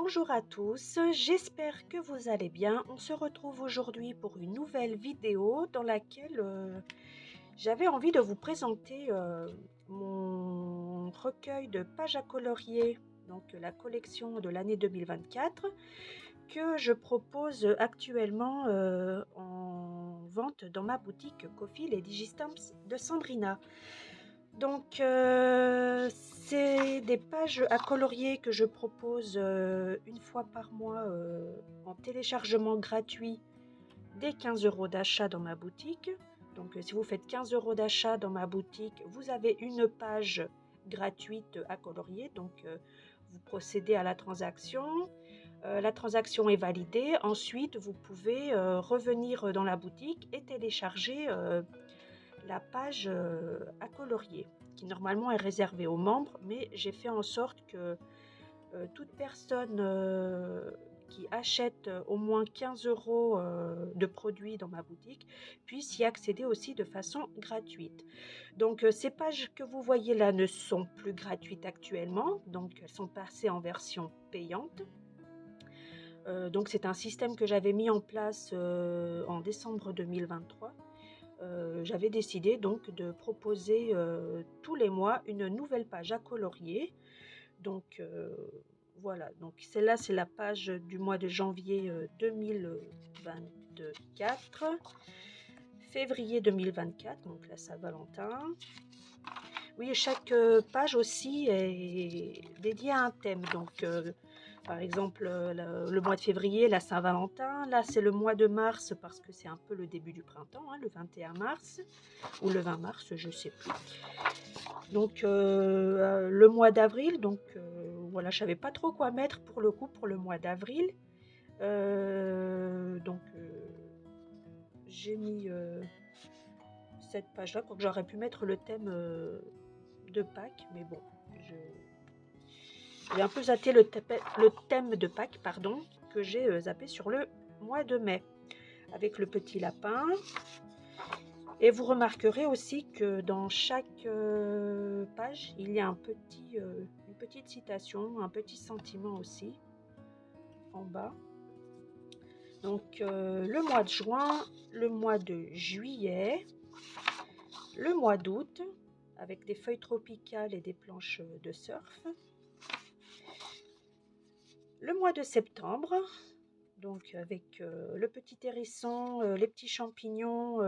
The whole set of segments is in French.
Bonjour à tous, j'espère que vous allez bien. On se retrouve aujourd'hui pour une nouvelle vidéo dans laquelle j'avais envie de vous présenter mon recueil de pages à colorier, donc la collection de l'année 2024, que je propose actuellement en vente dans ma boutique Cofil et Digistamps de Sandrina. Donc, c'est des pages à colorier que je propose une fois par mois en téléchargement gratuit dès 15 € d'achat dans ma boutique. Donc, si vous faites 15 € d'achat dans ma boutique, vous avez une page gratuite à colorier. Donc, vous procédez à la transaction. La transaction est validée. Ensuite, vous pouvez revenir dans la boutique et télécharger la page à colorier, qui normalement est réservée aux membres, mais j'ai fait en sorte que toute personne qui achète au moins 15 € de produits dans ma boutique puisse y accéder aussi de façon gratuite. Donc ces pages que vous voyez là ne sont plus gratuites actuellement, donc elles sont passées en version payante. Donc c'est un système que j'avais mis en place en décembre 2023. J'avais décidé donc de proposer tous les mois une nouvelle page à colorier. Donc voilà, donc celle-là c'est la page du mois de janvier 2024, février 2024, donc la Saint-Valentin. Oui, chaque page aussi est dédiée à un thème. Donc par exemple, le mois de février, la Saint-Valentin. Là, c'est le mois de mars parce que c'est un peu le début du printemps, hein, le 21 mars ou le 20 mars, je ne sais plus. Donc, le mois d'avril, donc voilà, je ne savais pas trop quoi mettre pour le coup pour le mois d'avril. Donc, j'ai mis cette page-là, quoique j'aurais pu mettre le thème de Pâques, mais bon, j'ai un peu zappé le thème de Pâques, pardon, que j'ai zappé sur le mois de mai, avec le petit lapin. Et vous remarquerez aussi que dans chaque page, il y a une petite citation, un petit sentiment aussi, en bas. Donc, le mois de juin, le mois de juillet, le mois d'août, avec des feuilles tropicales et des planches de surf. Le mois de septembre, donc avec le petit hérisson, les petits champignons,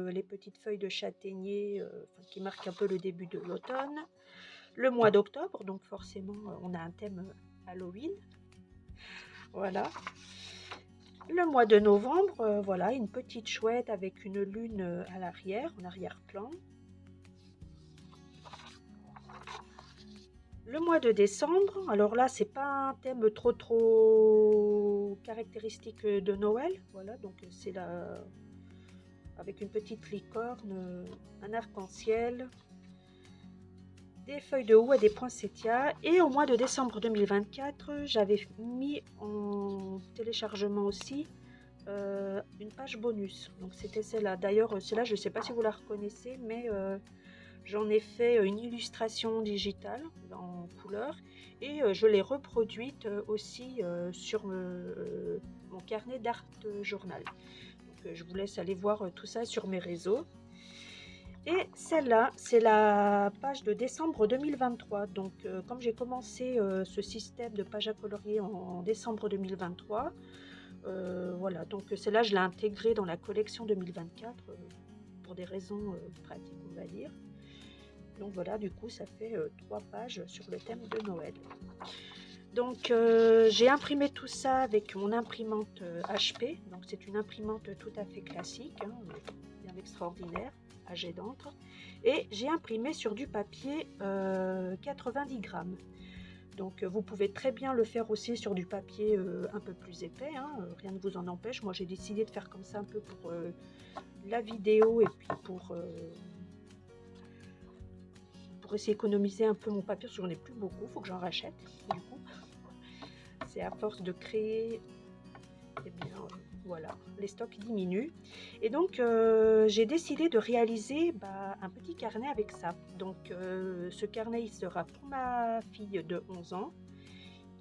les petites feuilles de châtaignier qui marquent un peu le début de l'automne. Le mois d'octobre, donc forcément on a un thème Halloween. Voilà. Le mois de novembre, voilà, une petite chouette avec une lune à l'arrière, en arrière-plan. Le mois de décembre, alors là, c'est pas un thème trop caractéristique de Noël. Voilà, donc c'est là avec une petite licorne, un arc-en-ciel, des feuilles de houx et des poinsettias. Et au mois de décembre 2024, j'avais mis en téléchargement aussi une page bonus. Donc c'était celle-là. D'ailleurs, celle-là, je ne sais pas si vous la reconnaissez, mais j'en ai fait une illustration digitale en couleur et je l'ai reproduite aussi sur mon carnet d'art journal. Donc je vous laisse aller voir tout ça sur mes réseaux. Et celle-là, c'est la page de décembre 2023. Donc comme j'ai commencé ce système de page à colorier en décembre 2023, voilà, donc celle-là, je l'ai intégrée dans la collection 2024 pour des raisons pratiques, on va dire. Donc voilà, du coup, ça fait 3 pages sur le thème de Noël. Donc, j'ai imprimé tout ça avec mon imprimante HP. Donc, c'est une imprimante tout à fait classique, hein, bien extraordinaire, à jet d'encre. Et j'ai imprimé sur du papier 90 grammes. Donc, vous pouvez très bien le faire aussi sur du papier un peu plus épais. Hein, rien ne vous en empêche. Moi, j'ai décidé de faire comme ça un peu pour la vidéo et puis pour essayer d'économiser un peu mon papier, parce que j'en ai plus beaucoup, il faut que j'en rachète. Du coup, c'est à force de créer, et bien voilà, les stocks diminuent. Et donc, j'ai décidé de réaliser un petit carnet avec ça. Donc, ce carnet, il sera pour ma fille de 11 ans,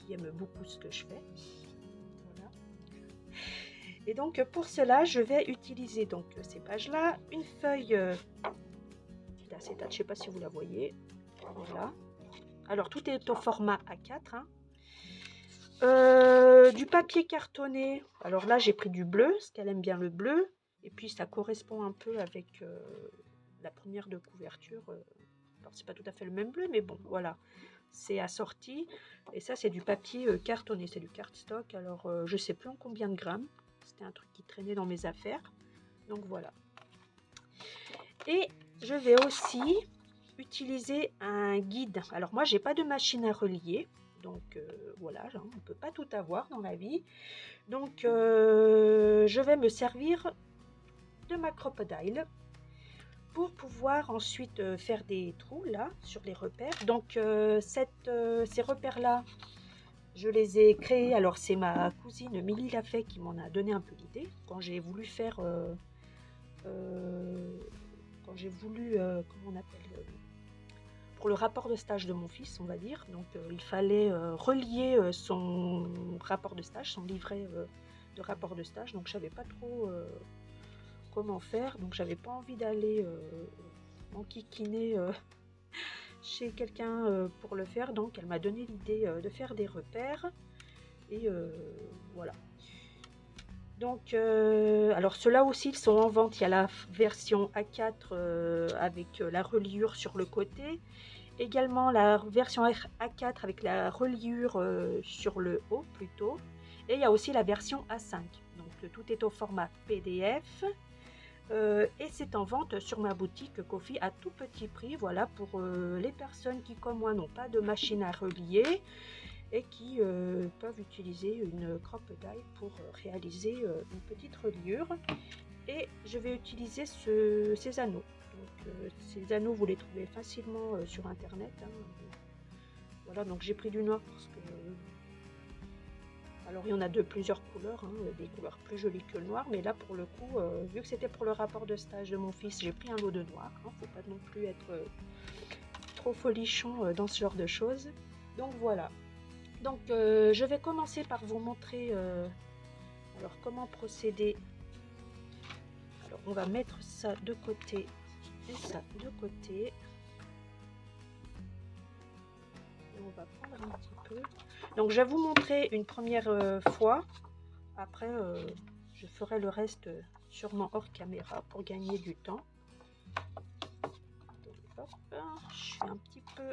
qui aime beaucoup ce que je fais. Voilà. Et donc pour cela, je vais utiliser donc ces pages-là, une feuille d'acétate, je ne sais pas si vous la voyez. Voilà. Alors tout est au format A4. Hein. Du papier cartonné. Alors là, j'ai pris du bleu, parce qu'elle aime bien le bleu. Et puis ça correspond un peu avec la première de couverture. Alors c'est pas tout à fait le même bleu, mais bon, voilà. C'est assorti. Et ça, c'est du papier cartonné, c'est du cardstock. Alors je sais plus en combien de grammes. C'était un truc qui traînait dans mes affaires. Donc voilà. Et je vais aussi utiliser un guide. Alors moi, j'ai pas de machine à relier. Donc voilà, on ne peut pas tout avoir dans la vie. Donc je vais me servir de ma crocodile pour pouvoir ensuite faire des trous là sur les repères. Donc ces repères là, je les ai créés. Alors c'est ma cousine Milly Lafay qui m'en a donné un peu l'idée quand j'ai voulu faire comment on appelle pour le rapport de stage de mon fils, on va dire. Donc il fallait relier son rapport de stage, son livret de rapport de stage. Donc je savais pas trop comment faire. Donc j'avais pas envie d'aller m'enquiquiner chez quelqu'un pour le faire. Donc elle m'a donné l'idée de faire des repères. Et voilà. Donc, alors ceux-là aussi, ils sont en vente. Il y a la version A4 avec la reliure sur le côté. Également la version A4 avec la reliure sur le haut plutôt. Et il y a aussi la version A5. Donc tout est au format PDF. Et c'est en vente sur ma boutique Ko-fi à tout petit prix. Voilà, pour les personnes qui comme moi n'ont pas de machine à relier et qui peuvent utiliser une crocodile pour réaliser une petite reliure. Et je vais utiliser ces anneaux. Donc, ces anneaux, vous les trouvez facilement sur internet. Hein. Voilà, donc j'ai pris du noir parce que alors il y en a de plusieurs couleurs, hein, des couleurs plus jolies que le noir, mais là pour le coup, vu que c'était pour le rapport de stage de mon fils, j'ai pris un lot de noir. Hein, faut pas non plus être trop folichon dans ce genre de choses. Donc voilà. Donc je vais commencer par vous montrer alors comment procéder. Alors on va mettre ça de côté et ça de côté. Et on va prendre un petit peu. Donc je vais vous montrer une première fois. Après je ferai le reste sûrement hors caméra pour gagner du temps. Donc, hop, je suis un petit peu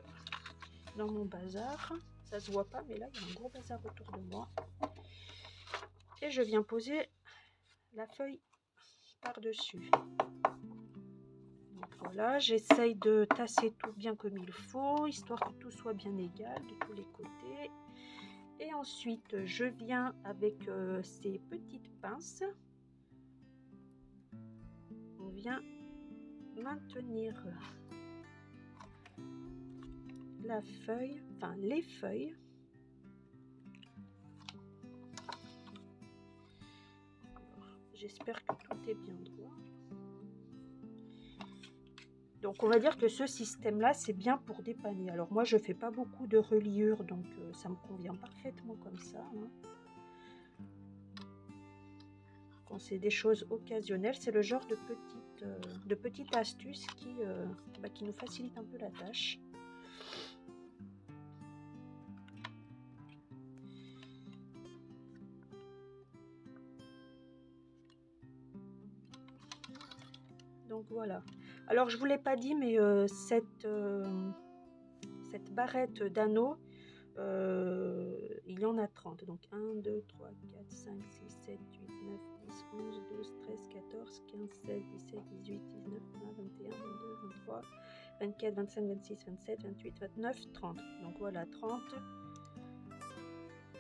dans mon bazar. Ça se voit pas, mais là il y a un gros bazar autour de moi. Et je viens poser la feuille par-dessus. Voilà, j'essaye de tasser tout bien comme il faut, histoire que tout soit bien égal de tous les côtés. Et ensuite, je viens avec ces petites pinces. On vient maintenir la feuille, enfin les feuilles. J'espère que tout est bien droit. Donc on va dire que ce système-là, c'est bien pour dépanner. Alors moi, je fais pas beaucoup de reliure, donc ça me convient parfaitement comme ça. Hein. Quand c'est des choses occasionnelles, c'est le genre de petite astuce qui nous facilite un peu la tâche. Donc voilà. Alors je vous l'ai pas dit, mais cette barrette d'anneaux, il y en a 30. Donc 1, 2, 3, 4, 5, 6, 7, 8, 9, 10, 11, 12, 13, 14, 15, 16, 17, 18, 19, 20, 21, 22, 23, 24, 25, 26, 27, 28, 29, 30. Donc voilà, 30.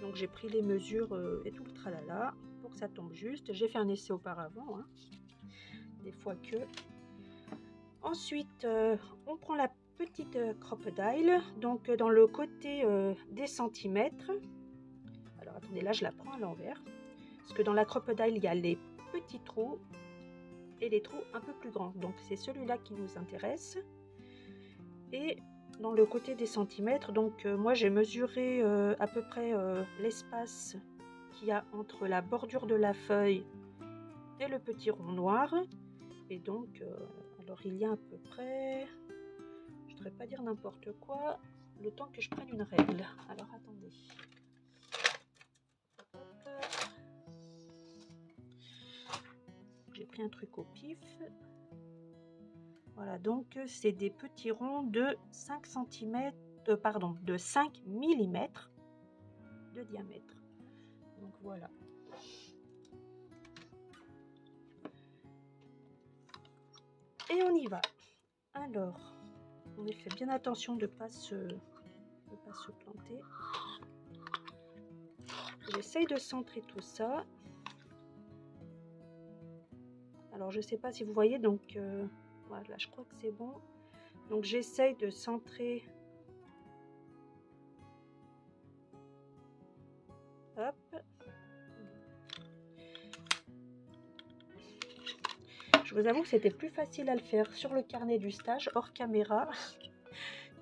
Donc j'ai pris les mesures et tout le tralala pour que ça tombe juste. J'ai fait un essai auparavant, hein, des fois que. Ensuite, on prend la petite crocodile, donc dans le côté des centimètres. Alors attendez, là je la prends à l'envers. Parce que dans la crocodile, il y a les petits trous et les trous un peu plus grands. Donc c'est celui-là qui nous intéresse. Et dans le côté des centimètres. Donc moi j'ai mesuré à peu près l'espace qu'il y a entre la bordure de la feuille et le petit rond noir. Et donc, alors il y a à peu près, je ne voudrais pas dire n'importe quoi, le temps que je prenne une règle. Alors attendez. J'ai pris un truc au pif. Voilà, donc c'est des petits ronds de 5 cm, pardon, de 5 mm de diamètre. Donc voilà. Et on y va. Alors, on fait bien attention de ne pas se planter. J'essaye de centrer tout ça. Alors, je ne sais pas si vous voyez, donc voilà, je crois que c'est bon. Donc, j'essaye de centrer. Hop. Je vous avoue que c'était plus facile à le faire sur le carnet du stage, hors caméra,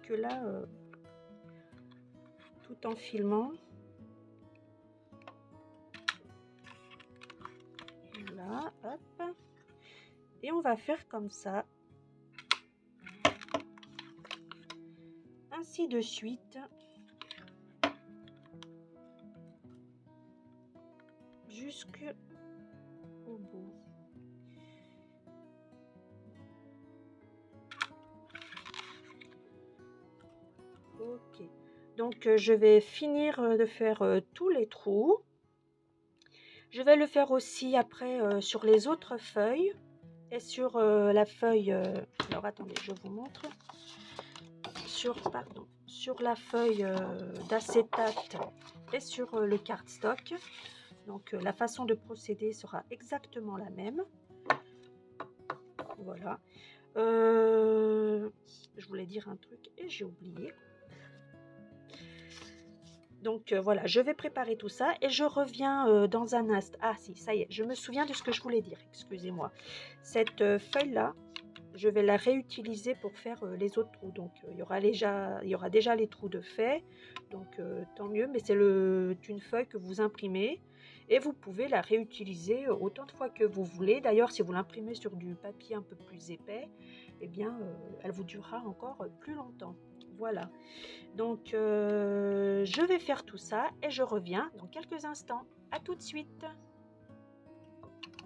que là, tout en filmant. Voilà, hop. Et on va faire comme ça. Ainsi de suite. Jusqu'au bout. Ok. Donc, je vais finir de faire tous les trous. Je vais le faire aussi après sur les autres feuilles. Et sur la feuille... alors, attendez, je vous montre. Sur la feuille d'acétate et sur le cardstock. Donc, la façon de procéder sera exactement la même. Voilà. Je voulais dire un truc et j'ai oublié. Donc voilà, je vais préparer tout ça et je reviens dans un instant. Ah si, ça y est, je me souviens de ce que je voulais dire, excusez-moi. Cette feuille-là, je vais la réutiliser pour faire les autres trous. Donc il y aura déjà les trous de fait, donc tant mieux, mais c'est une feuille que vous imprimez et vous pouvez la réutiliser autant de fois que vous voulez. D'ailleurs, si vous l'imprimez sur du papier un peu plus épais, eh bien, elle vous durera encore plus longtemps. Voilà. Donc, je vais faire tout ça et je reviens dans quelques instants. À tout de suite.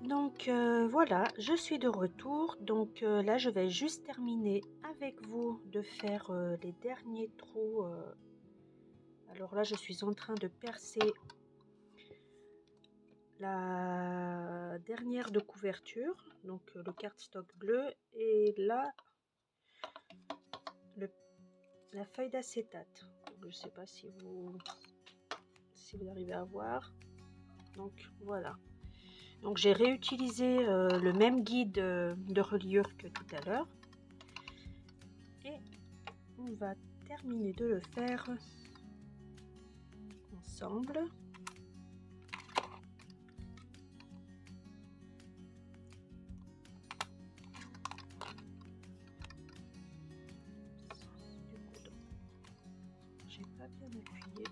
Donc, voilà, je suis de retour. Donc, là, je vais juste terminer avec vous de faire les derniers trous. Alors là, je suis en train de percer la dernière de couverture. Donc, le cardstock bleu. Et là, la feuille d'acétate. Je ne sais pas si vous arrivez à voir. Donc voilà. Donc j'ai réutilisé le même guide de reliure que tout à l'heure. Et on va terminer de le faire ensemble. J'ai pas bien appuyé.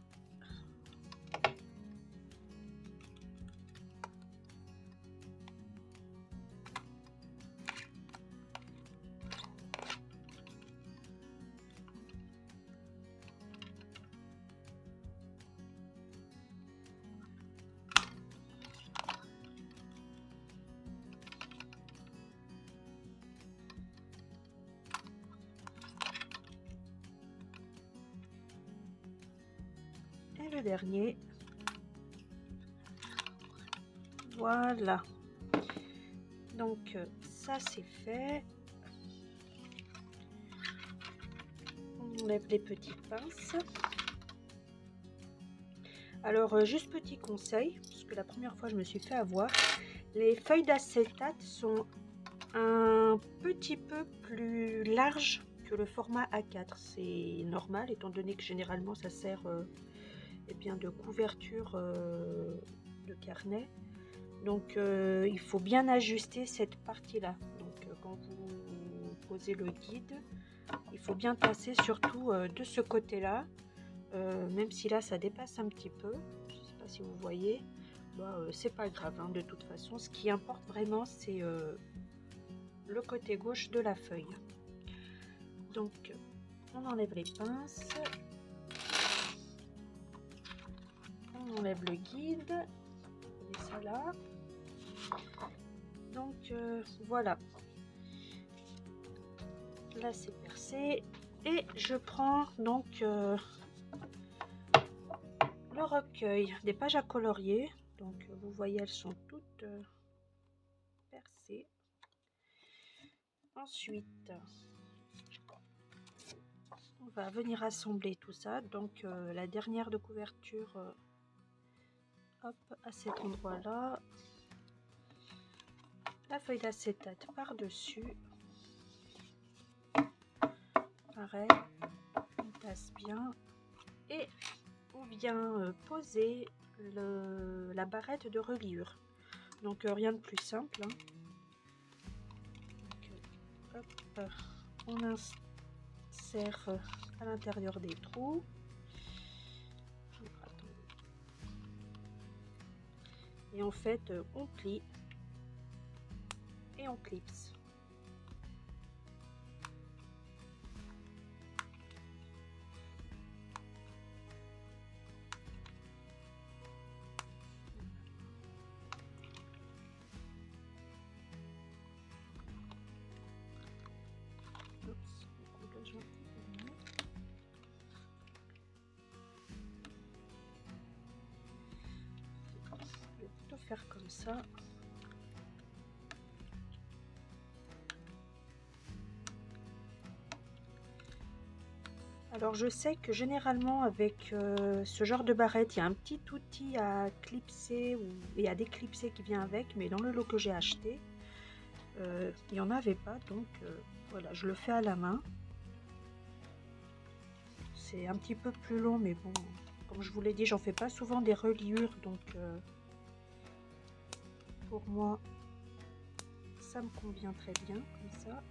Et le dernier. Voilà. Donc ça c'est fait. On enlève les petites pinces. Alors juste petit conseil, parce que la première fois je me suis fait avoir, les feuilles d'acétate sont un petit peu plus larges que le format A4. C'est normal étant donné que généralement ça sert eh bien, de couverture de carnet. Donc il faut bien ajuster cette partie là. Donc quand vous posez le guide, Il faut bien tasser surtout de ce côté-là, même si là ça dépasse un petit peu. Je ne sais pas si vous voyez. C'est pas grave, hein, de toute façon. Ce qui importe vraiment, c'est le côté gauche de la feuille. Donc, on enlève les pinces. On enlève le guide. On met ça là. Donc, voilà. Là, c'est percé. Et je prends donc le recueil des pages à colorier. Donc, vous voyez, elles sont toutes percées. Ensuite, on va venir assembler tout ça. Donc, la dernière de couverture, hop, à cet endroit-là. La feuille d'acétate par-dessus. Pareil, on tasse bien. Et on vient poser la barrette de reliure. Donc, rien de plus simple. Hein. Donc, hop, on insère à l'intérieur des trous. Et en fait, on plie et on clipse. Faire comme ça. Alors je sais que généralement avec ce genre de barrette, il y a un petit outil à clipser et à déclipser qui vient avec, mais dans le lot que j'ai acheté, il n'y en avait pas, donc voilà, je le fais à la main. C'est un petit peu plus long, mais bon, comme je vous l'ai dit, j'en fais pas souvent des reliures, donc pour moi, ça me convient très bien comme ça.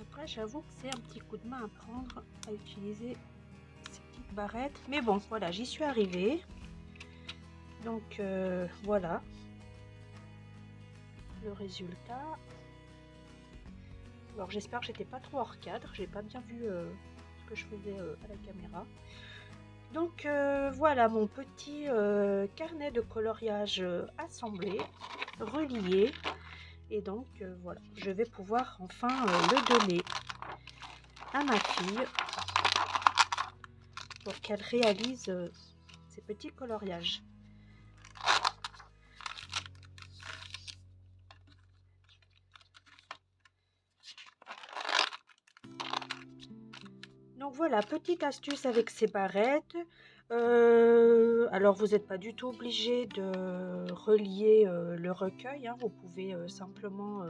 Après, j'avoue que c'est un petit coup de main à prendre à utiliser ces petites barrettes. Mais bon, voilà, j'y suis arrivée. Donc, voilà le résultat. Alors, j'espère que j'étais pas trop hors cadre. J'ai pas bien vu ce que je faisais à la caméra. Donc, voilà mon petit carnet de coloriage assemblé, relié. Et donc, voilà, je vais pouvoir enfin le donner à ma fille pour qu'elle réalise ces petits coloriages. Donc voilà, petite astuce avec ces barrettes. Alors vous n'êtes pas du tout obligé de relier le recueil, hein. Vous pouvez simplement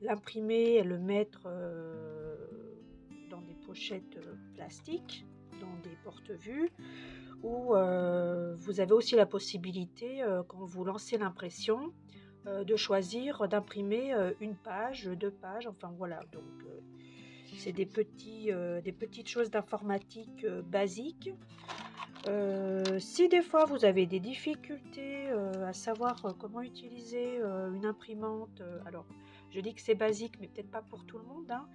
l'imprimer et le mettre dans des pochettes plastiques, dans des porte-vues. Ou vous avez aussi la possibilité, quand vous lancez l'impression, de choisir d'imprimer une page, 2 pages, enfin voilà. Donc c'est des petites choses d'informatique basiques. Si des fois vous avez des difficultés à savoir comment utiliser une imprimante, alors je dis que c'est basique, mais peut-être pas pour tout le monde, hein.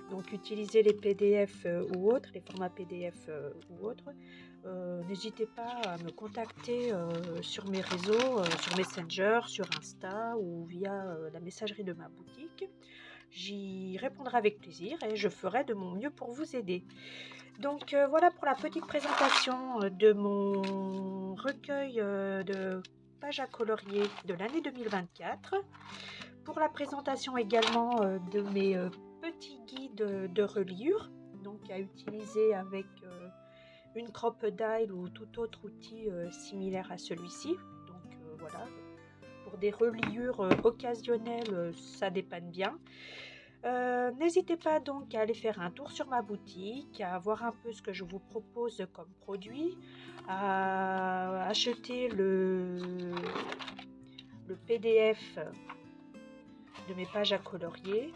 Donc utiliser les PDF ou autres, les formats PDF ou autres. N'hésitez pas à me contacter sur mes réseaux, sur Messenger, sur Insta ou via la messagerie de ma boutique. J'y répondrai avec plaisir et je ferai de mon mieux pour vous aider. Donc voilà pour la petite présentation de mon recueil de pages à colorier de l'année 2024. Pour la présentation également de mes petits guides de reliure, donc à utiliser avec une crop-dial ou tout autre outil similaire à celui-ci. Donc voilà, pour des reliures occasionnelles, ça dépanne bien. N'hésitez pas donc à aller faire un tour sur ma boutique, à voir un peu ce que je vous propose comme produit, à acheter le PDF de mes pages à colorier.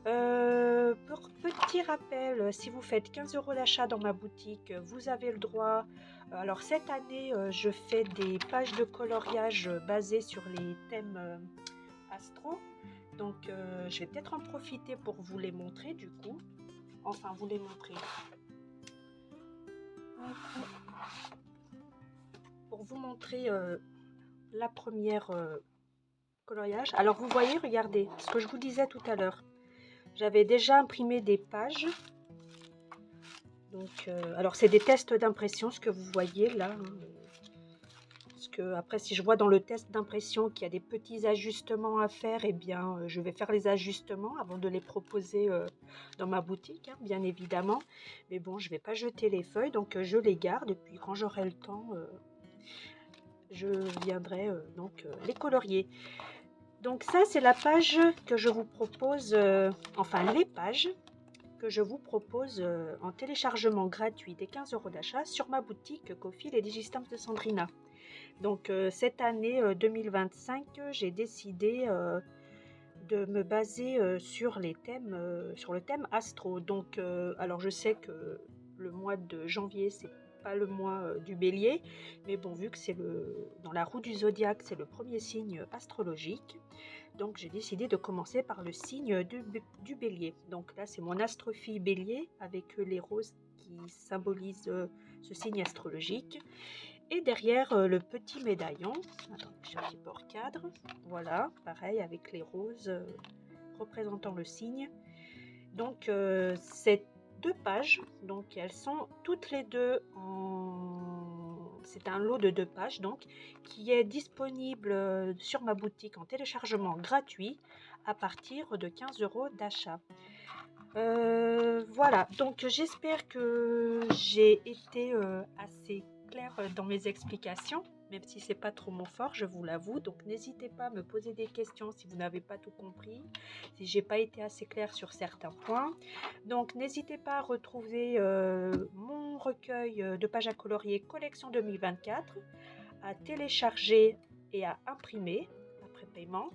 Pour petit rappel, si vous faites 15 € d'achat dans ma boutique, vous avez le droit. Alors cette année, je fais des pages de coloriage basées sur les thèmes astro. Donc je vais peut-être en profiter pour vous les montrer du coup. Enfin, vous les montrer. Pour vous montrer la première coloriage. Alors vous voyez, regardez, ce que je vous disais tout à l'heure. J'avais déjà imprimé des pages. Donc, alors c'est des tests d'impression, ce que vous voyez là. Parce que après, si je vois dans le test d'impression qu'il y a des petits ajustements à faire, eh bien, je vais faire les ajustements avant de les proposer dans ma boutique, hein, bien évidemment. Mais bon, je ne vais pas jeter les feuilles, donc je les garde. Et puis quand j'aurai le temps, je viendrai donc les colorier. Donc ça, c'est la page que je vous propose, enfin les pages que je vous propose en téléchargement gratuit des 15 € d'achat sur ma boutique Ko-fi les Digistamps de Sandrina. Donc cette année 2025, j'ai décidé de me baser sur les thèmes, sur le thème astro. Donc alors je sais que le mois de janvier c'est pas le mois du bélier, mais bon, vu que c'est dans la roue du zodiaque, c'est le premier signe astrologique, donc j'ai décidé de commencer par le signe du bélier. Donc là c'est mon astrophile bélier avec les roses qui symbolisent ce signe astrologique. Et derrière le petit médaillon, attendez, je suis un petit peu hors cadre, voilà, pareil avec les roses représentant le signe. Donc c'est 2 pages, donc elles sont toutes les deux c'est un lot de 2 pages donc qui est disponible sur ma boutique en téléchargement gratuit à partir de 15 € d'achat. Voilà, donc j'espère que j'ai été assez claire dans mes explications, même si c'est pas trop mon fort, je vous l'avoue. Donc n'hésitez pas à me poser des questions si vous n'avez pas tout compris, si j'ai pas été assez claire sur certains points. Donc n'hésitez pas à retrouver mon recueil de pages à colorier collection 2024, à télécharger et à imprimer après paiement,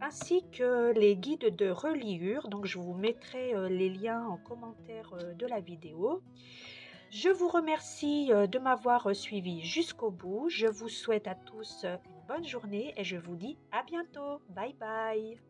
ainsi que les guides de reliure. Donc je vous mettrai les liens en commentaire de la vidéo. Je vous remercie de m'avoir suivi jusqu'au bout. Je vous souhaite à tous une bonne journée et je vous dis à bientôt. Bye bye.